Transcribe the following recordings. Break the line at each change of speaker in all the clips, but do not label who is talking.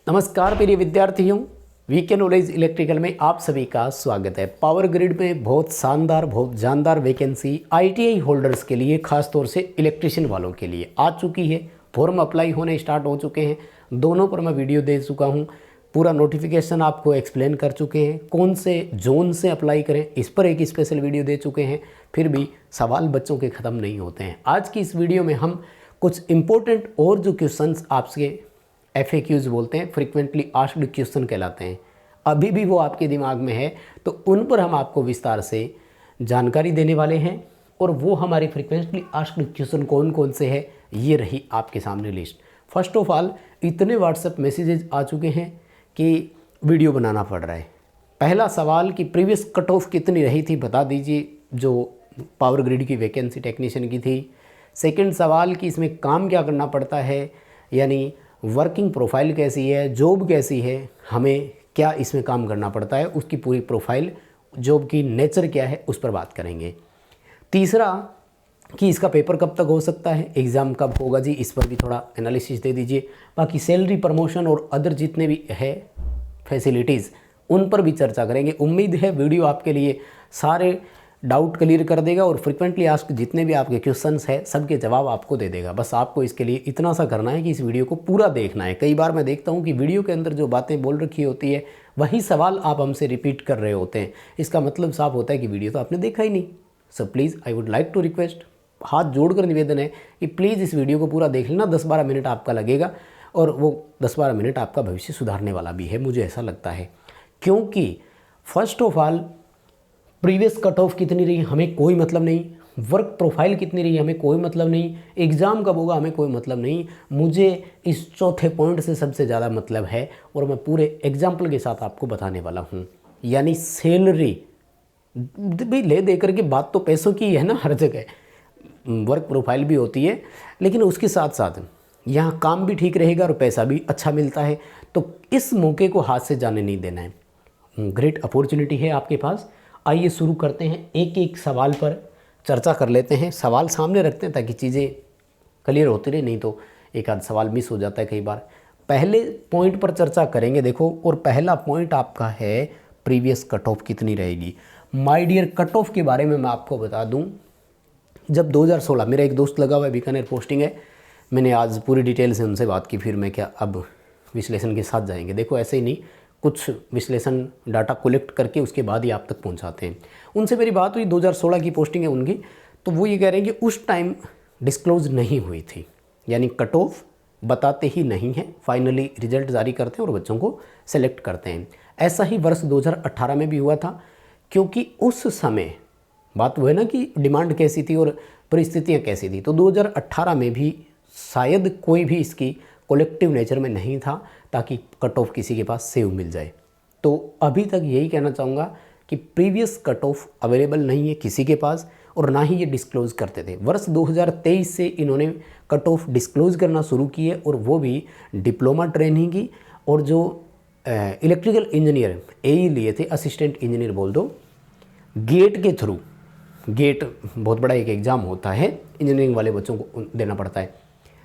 नमस्कार प्रिय विद्यार्थियों, वीके नॉलेज इलेक्ट्रिकल में आप सभी का स्वागत है। पावर ग्रिड में बहुत शानदार बहुत जानदार वैकेंसी आईटीआई होल्डर्स के लिए, खास तौर से इलेक्ट्रिशियन वालों के लिए आ चुकी है। फॉर्म अप्लाई होने स्टार्ट हो चुके हैं। दोनों पर मैं वीडियो दे चुका हूं, पूरा नोटिफिकेशन आपको एक्सप्लेन कर चुके हैं। कौन से जोन से अप्लाई करें इस पर एक स्पेशल वीडियो दे चुके हैं। फिर भी सवाल बच्चों के ख़त्म नहीं होते हैं। आज की इस वीडियो में हम कुछ इंपॉर्टेंट और जो क्वेश्चंस आपसे FAQs बोलते हैं, फ्रीक्वेंटली आस्क्ड क्वेश्चन कहलाते हैं, अभी भी वो आपके दिमाग में है, तो उन पर हम आपको विस्तार से जानकारी देने वाले हैं। और वो हमारी फ्रीक्वेंटली आस्क्ड क्वेश्चन कौन कौन से हैं, ये रही आपके सामने लिस्ट। फर्स्ट ऑफ ऑल, इतने व्हाट्सएप मैसेजेस आ चुके हैं कि वीडियो बनाना पड़ रहा है। पहला सवाल कि प्रीवियस कट ऑफ कितनी रही थी बता दीजिए, जो पावर ग्रिड की वैकेंसी टेक्नीशियन की थी। सेकंड सवाल कि इसमें काम क्या करना पड़ता है, यानी वर्किंग प्रोफाइल कैसी है, जॉब कैसी है, हमें क्या इसमें काम करना पड़ता है, उसकी पूरी प्रोफाइल, जॉब की नेचर क्या है, उस पर बात करेंगे। तीसरा कि इसका पेपर कब तक हो सकता है, एग्ज़ाम कब होगा जी, इस पर भी थोड़ा एनालिसिस दे दीजिए। बाकी सैलरी, प्रमोशन और अदर जितने भी है फैसिलिटीज़, उन पर भी चर्चा करेंगे। उम्मीद है वीडियो आपके लिए सारे डाउट क्लियर कर देगा और फ्रिक्वेंटली आस्क जितने भी आपके क्वेश्चंस हैं सबके जवाब आपको दे देगा। बस आपको इसके लिए इतना सा करना है कि इस वीडियो को पूरा देखना है। कई बार मैं देखता हूं कि वीडियो के अंदर जो बातें बोल रखी होती है वही सवाल आप हमसे रिपीट कर रहे होते हैं। इसका मतलब साफ होता है कि वीडियो तो आपने देखा ही नहीं। So please I would like to request, हाथ जोड़कर निवेदन है कि प्लीज़ इस वीडियो को पूरा देख लेना। 10-12 मिनट आपका लगेगा और वो 10-12 मिनट आपका भविष्य सुधारने वाला भी है, मुझे ऐसा लगता है। क्योंकि first of all, previous cut off कितनी रही हमें कोई मतलब नहीं, वर्क प्रोफाइल कितनी रही हमें कोई मतलब नहीं, एग्ज़ाम कब होगा हमें कोई मतलब नहीं। मुझे इस चौथे पॉइंट से सबसे ज़्यादा मतलब है और मैं पूरे एग्जाम्पल के साथ आपको बताने वाला हूँ। यानी सैलरी भी ले दे करके, बात तो पैसों की है ना, हर जगह वर्क प्रोफाइल भी होती है, लेकिन उसके साथ साथ यहाँ काम भी ठीक रहेगा और पैसा भी अच्छा मिलता है। तो इस मौके को हाथ से जाने नहीं देना है। ग्रेट अपॉर्चुनिटी है आपके पास। आइए शुरू करते हैं, एक एक सवाल पर चर्चा कर लेते हैं। सवाल सामने रखते हैं ताकि चीज़ें क्लियर होती रहे, नहीं तो एक आध सवाल मिस हो जाता है कई बार। पहले पॉइंट पर चर्चा करेंगे देखो, और पहला पॉइंट आपका है प्रीवियस कट ऑफ कितनी रहेगी। माय डियर, कट ऑफ के बारे में मैं आपको बता दूं, जब 2016 मेरा एक दोस्त लगा हुआ है, बीकानेर पोस्टिंग है, मैंने आज पूरी डिटेल से उनसे बात की, फिर मैं क्या अब विश्लेषण के साथ जाएंगे। देखो ऐसे ही नहीं, कुछ विश्लेषण डाटा कलेक्ट करके उसके बाद ही आप तक पहुंचाते हैं। उनसे मेरी बात हुई, 2016 की पोस्टिंग है उनकी, तो वो ये कह रहे हैं कि उस टाइम डिस्क्लोज नहीं हुई थी, यानी कट ऑफ बताते ही नहीं हैं, फाइनली रिजल्ट जारी करते हैं और बच्चों को सेलेक्ट करते हैं। ऐसा ही वर्ष 2018 में भी हुआ था, क्योंकि उस समय बात वो है ना कि डिमांड कैसी थी और परिस्थितियाँ कैसी थी। तो 2018 में भी शायद कोई भी इसकी कलेक्टिव नेचर में नहीं था, ताकि कट ऑफ किसी के पास सेव मिल जाए। तो अभी तक यही कहना चाहूँगा कि प्रीवियस कट ऑफ अवेलेबल नहीं है किसी के पास, और ना ही ये डिस्क्लोज़ करते थे। वर्ष 2023 से इन्होंने कट ऑफ डिस्क्लोज़ करना शुरू किए, और वो भी डिप्लोमा ट्रेनिंग की, और जो इलेक्ट्रिकल इंजीनियर AE लिए थे, असिस्टेंट इंजीनियर बोल दो, गेट के थ्रू, गेट बहुत बड़ा एक एग्ज़ाम होता है, इंजीनियरिंग वाले बच्चों को देना पड़ता है।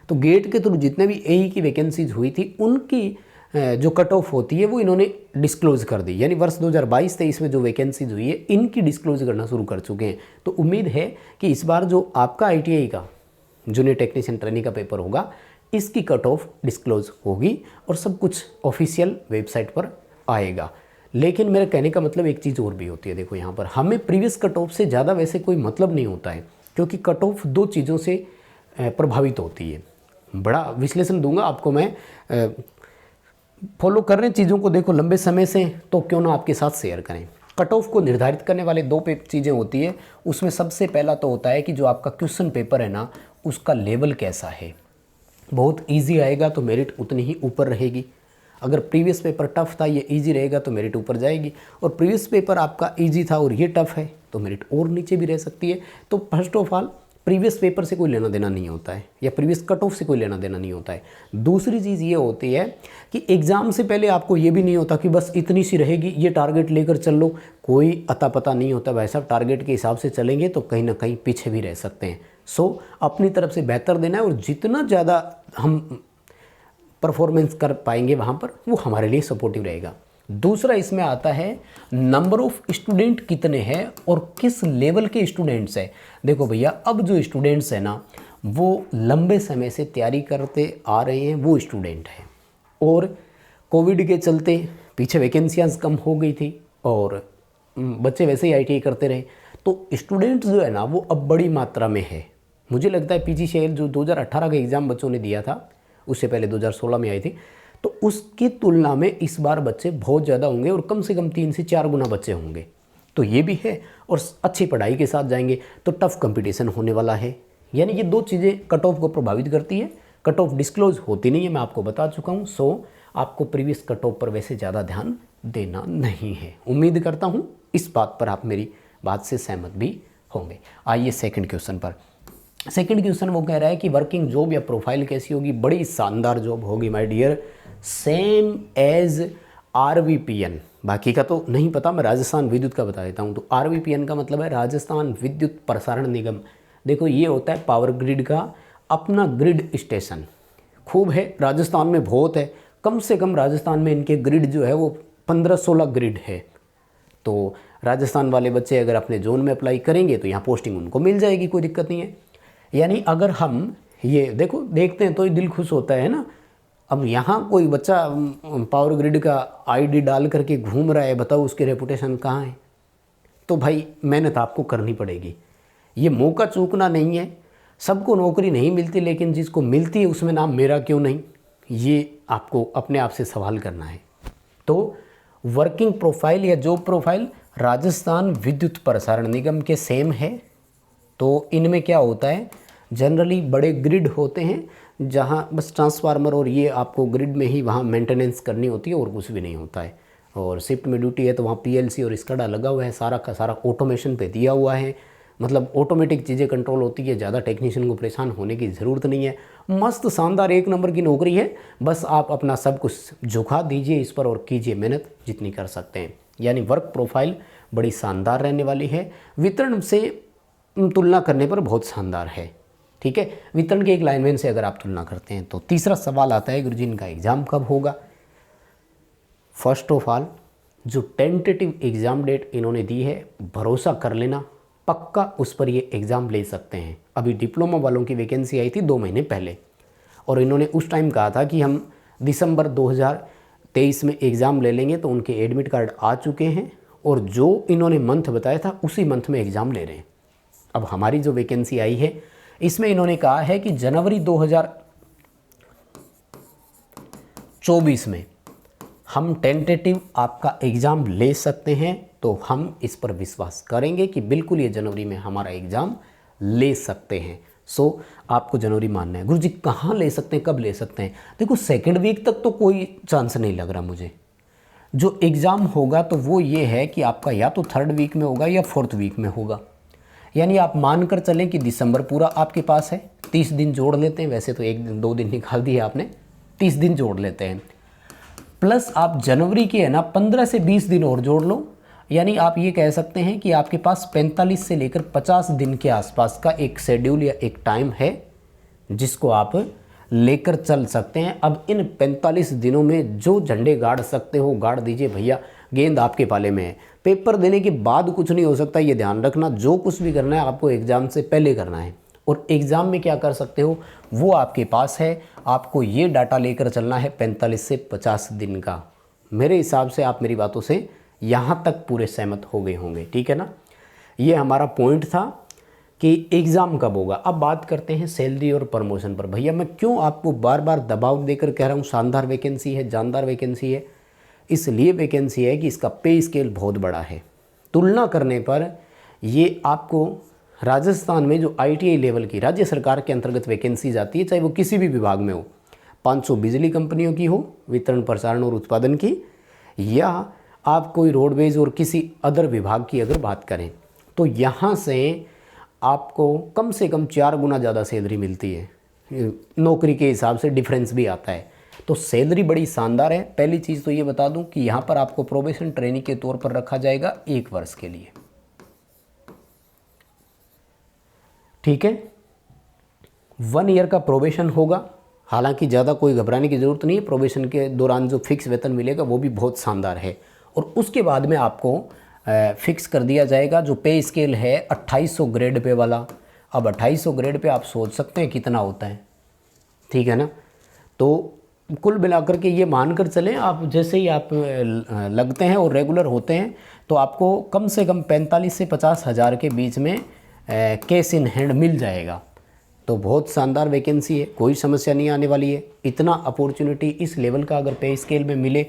तो गेट के थ्रू जितने भी AE की वैकेंसीज हुई थी, उनकी जो कट ऑफ होती है वो इन्होंने डिस्क्लोज़ कर दी। यानी वर्ष 2022-23 में जो वैकेंसीज हुई है, इनकी डिस्क्लोज़ करना शुरू कर चुके हैं। तो उम्मीद है कि इस बार जो आपका ITI का जूनियर टेक्नीशियन ट्रेनिंग का पेपर होगा, इसकी कट ऑफ डिस्क्लोज़ होगी और सब कुछ ऑफिशियल वेबसाइट पर आएगा। लेकिन मेरे कहने का मतलब एक चीज़ और भी होती है। देखो यहाँ पर हमें प्रीवियस कट ऑफ से ज़्यादा वैसे कोई मतलब नहीं होता है, क्योंकि कट ऑफ दो चीज़ों से प्रभावित होती है। बड़ा विश्लेषण दूंगा आपको मैं, फॉलो कर रहे हैं चीज़ों को, देखो लंबे समय से, तो क्यों ना आपके साथ शेयर करें। कट ऑफ को निर्धारित करने वाले दो चीज़ें होती है। उसमें सबसे पहला तो होता है कि जो आपका क्वेश्चन पेपर है ना, उसका लेवल कैसा है। बहुत ईजी आएगा तो मेरिट उतनी ही ऊपर रहेगी। अगर प्रीवियस पेपर टफ था, ये ईजी रहेगा तो मेरिट ऊपर जाएगी, और प्रीवियस पेपर आपका ईजी था और ये टफ है तो मेरिट और नीचे भी रह सकती है। तो first of all, previous paper से कोई लेना देना नहीं होता है, या प्रीवियस कट ऑफ से कोई लेना देना नहीं होता है। दूसरी चीज़ ये होती है कि एग्ज़ाम से पहले आपको ये भी नहीं होता कि बस इतनी सी रहेगी, ये टारगेट लेकर चल लो, कोई अता पता नहीं होता। भाई साहब, टारगेट के हिसाब से चलेंगे तो कहीं ना कहीं पीछे भी रह सकते हैं। सो अपनी तरफ से बेहतर देना है, और जितना ज़्यादा हम परफॉर्मेंस कर पाएंगे वहाँ पर, वो हमारे लिए सपोर्टिव रहेगा। दूसरा इसमें आता है नंबर ऑफ स्टूडेंट कितने हैं और किस लेवल के स्टूडेंट्स हैं। देखो भैया, अब जो स्टूडेंट्स हैं ना, वो लंबे समय से तैयारी करते आ रहे हैं, वो स्टूडेंट हैं। और कोविड के चलते पीछे वैकेंसियाँ कम हो गई थी और बच्चे वैसे ही ITI करते रहे, तो स्टूडेंट्स जो है ना वो अब बड़ी मात्रा में है। मुझे लगता है PGCL जो 2018 का एग्ज़ाम बच्चों ने दिया था, उससे पहले 2016 में आई थी, तो उसकी तुलना में इस बार बच्चे बहुत ज़्यादा होंगे और कम से कम 3 से 4 गुना बच्चे होंगे। तो ये भी है, और अच्छी पढ़ाई के साथ जाएंगे तो टफ़ कंपटीशन होने वाला है। यानी ये 2 चीज़ें कट ऑफ को प्रभावित करती है। कट ऑफ डिस्क्लोज होती नहीं है, मैं आपको बता चुका हूँ। सो आपको प्रीवियस कट ऑफ पर वैसे ज़्यादा ध्यान देना नहीं है। उम्मीद करता हूँ इस बात पर आप मेरी बात से सहमत भी होंगे। आइए सेकंड क्वेश्चन पर। सेकंड क्वेश्चन वो कह रहा है कि वर्किंग जॉब या प्रोफाइल कैसी होगी। बड़ी शानदार जॉब होगी my dear, same as RVPN। बाकी का तो नहीं पता, मैं राजस्थान विद्युत का बता देता हूँ। तो RVPN का मतलब है राजस्थान विद्युत प्रसारण निगम। देखो, ये होता है पावर ग्रिड का अपना ग्रिड स्टेशन। खूब है, राजस्थान में बहुत है। कम से कम राजस्थान में इनके ग्रिड जो है वो 15-16 ग्रिड है। तो राजस्थान वाले बच्चे अगर अपने जोन में अप्लाई करेंगे तो यहाँ पोस्टिंग उनको मिल जाएगी, कोई दिक्कत नहीं है। यानी अगर हम ये देखो देखते हैं तो दिल खुश होता है ना। अब यहाँ कोई बच्चा पावर ग्रिड का ID डाल करके घूम रहा है, बताओ उसकी रेपुटेशन कहाँ है। तो भाई मेहनत आपको करनी पड़ेगी, ये मौका चूकना नहीं है। सबको नौकरी नहीं मिलती, लेकिन जिसको मिलती है उसमें नाम मेरा क्यों नहीं, ये आपको अपने आप से सवाल करना है। तो वर्किंग प्रोफाइल या जॉब प्रोफाइल राजस्थान विद्युत प्रसारण निगम के सेम है। तो इनमें क्या होता है, जनरली बड़े ग्रिड होते हैं जहाँ बस ट्रांसफार्मर और ये आपको ग्रिड में ही वहाँ मेंटेनेंस करनी होती है और कुछ भी नहीं होता है। और शिफ्ट में ड्यूटी है तो वहाँ PLC और स्काडा लगा हुआ है, सारा का सारा ऑटोमेशन पे दिया हुआ है। मतलब ऑटोमेटिक चीज़ें कंट्रोल होती है, ज़्यादा टेक्नीशियन को परेशान होने की ज़रूरत नहीं है। मस्त शानदार 1 नंबर की नौकरी है। बस आप अपना सब कुछ झुका दीजिए इस पर और कीजिए मेहनत जितनी कर सकते हैं। यानी वर्क प्रोफाइल बड़ी शानदार रहने वाली है, वितरण से तुलना करने पर बहुत शानदार है। ठीक है, वितरण के एक लाइनमैन से अगर आप तुलना करते हैं। तो तीसरा सवाल आता है, गुरुजी इनका एग्ज़ाम कब होगा। फर्स्ट ऑफ ऑल, जो टेंटेटिव एग्ज़ाम डेट इन्होंने दी है, भरोसा कर लेना, पक्का उस पर ये एग्ज़ाम ले सकते हैं। अभी डिप्लोमा वालों की वैकेंसी आई थी 2 महीने पहले, और इन्होंने उस टाइम कहा था कि हम दिसंबर 2023 में एग्ज़ाम ले लेंगे। तो उनके एडमिट कार्ड आ चुके हैं और जो इन्होंने मंथ बताया था उसी मंथ में एग्ज़ाम ले रहे हैं। अब हमारी जो वैकेंसी आई है इसमें इन्होंने कहा है कि जनवरी 2024 में हम टेंटेटिव आपका एग्ज़ाम ले सकते हैं। तो हम इस पर विश्वास करेंगे कि बिल्कुल ये जनवरी में हमारा एग्ज़ाम ले सकते हैं। सो आपको जनवरी मानना है। गुरुजी कहाँ ले सकते हैं, कब ले सकते हैं। देखो, सेकंड वीक तक तो कोई चांस नहीं लग रहा मुझे। जो एग्ज़ाम होगा तो वो ये है कि आपका या तो 3rd वीक में होगा या 4th वीक में होगा। यानी आप मान कर चलें कि दिसंबर पूरा आपके पास है। 30 दिन जोड़ लेते हैं, वैसे तो 1-2 दिन निकाल दिए आपने, 30 दिन जोड़ लेते हैं। प्लस आप जनवरी के है ना 15 से 20 दिन और जोड़ लो। यानी आप ये कह सकते हैं कि आपके पास 45 से लेकर 50 दिन के आसपास का एक शेड्यूल या एक टाइम है जिसको आप लेकर चल सकते हैं। अब इन 45 दिनों में जो झंडे गाड़ सकते हो गाड़ दीजिए भैया, गेंद आपके पाले में है। पेपर देने के बाद कुछ नहीं हो सकता, ये ध्यान रखना। जो कुछ भी करना है आपको एग्ज़ाम से पहले करना है, और एग्ज़ाम में क्या कर सकते हो वो आपके पास है। आपको ये डाटा लेकर चलना है 45 से 50 दिन का। मेरे हिसाब से आप मेरी बातों से यहाँ तक पूरे सहमत हो गए होंगे, ठीक है ना। ये हमारा पॉइंट था कि एग्ज़ाम कब होगा। अब बात करते हैं सैलरी और प्रमोशन पर। भैया मैं क्यों आपको बार बार दबाव देकर कह रहा हूँ शानदार वैकेंसी है, जानदार वैकेंसी है। इसलिए वैकेंसी है कि इसका पे स्केल बहुत बड़ा है। तुलना करने पर ये आपको राजस्थान में जो ITI लेवल की राज्य सरकार के अंतर्गत वैकेंसी जाती है, चाहे वो किसी भी विभाग में हो, 500 बिजली कंपनियों की हो, वितरण प्रसारण और उत्पादन की, या आप कोई रोडवेज और किसी अदर विभाग की अगर बात करें, तो यहाँ से आपको कम से कम 4 गुना ज़्यादा सैलरी मिलती है। नौकरी के हिसाब से डिफरेंस भी आता है। तो सैलरी बड़ी शानदार है। पहली चीज़ तो ये बता दूं कि यहाँ पर आपको प्रोबेशन ट्रेनिंग के तौर पर रखा जाएगा 1 वर्ष के लिए, ठीक है। 1 ईयर का प्रोबेशन होगा। हालांकि ज़्यादा कोई घबराने की ज़रूरत नहीं है। प्रोबेशन के दौरान जो फिक्स वेतन मिलेगा वो भी बहुत शानदार है, और उसके बाद में आपको फिक्स कर दिया जाएगा जो पे स्केल है 2800 ग्रेड पे वाला। अब 2800 ग्रेड पे आप सोच सकते हैं कितना होता है, ठीक है ना। तो कुल मिलाकर के ये मानकर चलें, आप जैसे ही आप लगते हैं और रेगुलर होते हैं तो आपको कम से कम 45 से 50 हज़ार के बीच में कैश इन हैंड मिल जाएगा। तो बहुत शानदार वैकेंसी है, कोई समस्या नहीं आने वाली है। इतना अपॉर्चुनिटी इस लेवल का अगर पे स्केल में मिले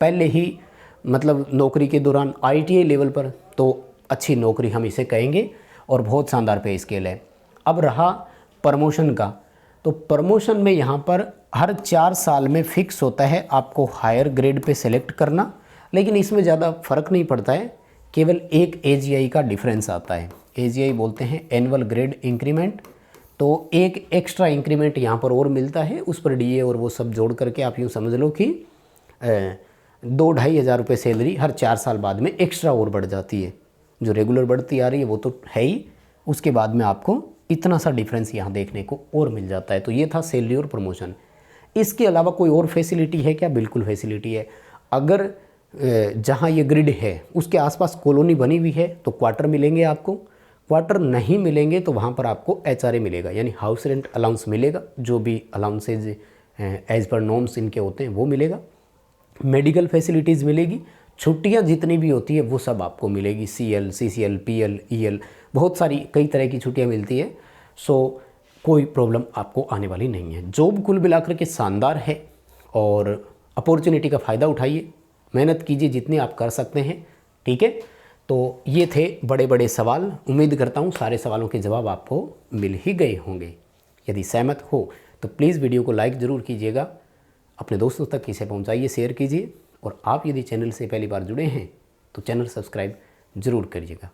पहले ही, मतलब नौकरी के दौरान ITI लेवल पर, तो अच्छी नौकरी हम इसे कहेंगे, और बहुत शानदार पे स्केल है। अब रहा प्रमोशन का, तो प्रमोशन में यहाँ पर हर 4 साल में फिक्स होता है आपको हायर ग्रेड पे सेलेक्ट करना, लेकिन इसमें ज़्यादा फ़र्क नहीं पड़ता है, केवल एक AGI का डिफरेंस आता है। AGI बोलते हैं एनुअल ग्रेड इंक्रीमेंट। तो एक एक्स्ट्रा इंक्रीमेंट यहाँ पर और मिलता है, उस पर DA और वो सब जोड़ करके आप यूँ समझ लो कि 2-2.5 हज़ार रुपये सैलरी हर 4 साल बाद में एक्स्ट्रा और बढ़ जाती है। जो रेगुलर बढ़ती आ रही है वो तो है ही, उसके बाद में आपको इतना सा डिफरेंस यहाँ देखने को और मिल जाता है। तो ये था सैलरी और प्रमोशन। इसके अलावा कोई और फैसिलिटी है क्या? बिल्कुल फैसिलिटी है। अगर जहाँ ये ग्रिड है उसके आसपास कॉलोनी बनी हुई है तो क्वार्टर मिलेंगे आपको। क्वार्टर नहीं मिलेंगे तो वहाँ पर आपको HRA मिलेगा, यानी हाउस रेंट अलाउंस मिलेगा। जो भी अलाउंसेज एज पर नॉर्म्स इनके होते हैं वो मिलेगा। मेडिकल फैसिलिटीज़ मिलेगी। छुट्टियाँ जितनी भी होती है वो सब आपको मिलेगी। CL, CCL, PL, EL, बहुत सारी कई तरह की छुट्टियाँ मिलती है। सो कोई प्रॉब्लम आपको आने वाली नहीं है। जॉब कुल मिलाकर के शानदार है, और अपॉर्चुनिटी का फ़ायदा उठाइए, मेहनत कीजिए जितनी आप कर सकते हैं, ठीक है। तो ये थे बड़े बड़े सवाल। उम्मीद करता हूँ सारे सवालों के जवाब आपको मिल ही गए होंगे। यदि सहमत हो तो प्लीज़ वीडियो को लाइक ज़रूर कीजिएगा, अपने दोस्तों तक इसे पहुँचाइए, शेयर कीजिए, और आप यदि चैनल से पहली बार जुड़े हैं तो चैनल सब्सक्राइब ज़रूर करिएगा।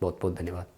बहुत बहुत धन्यवाद।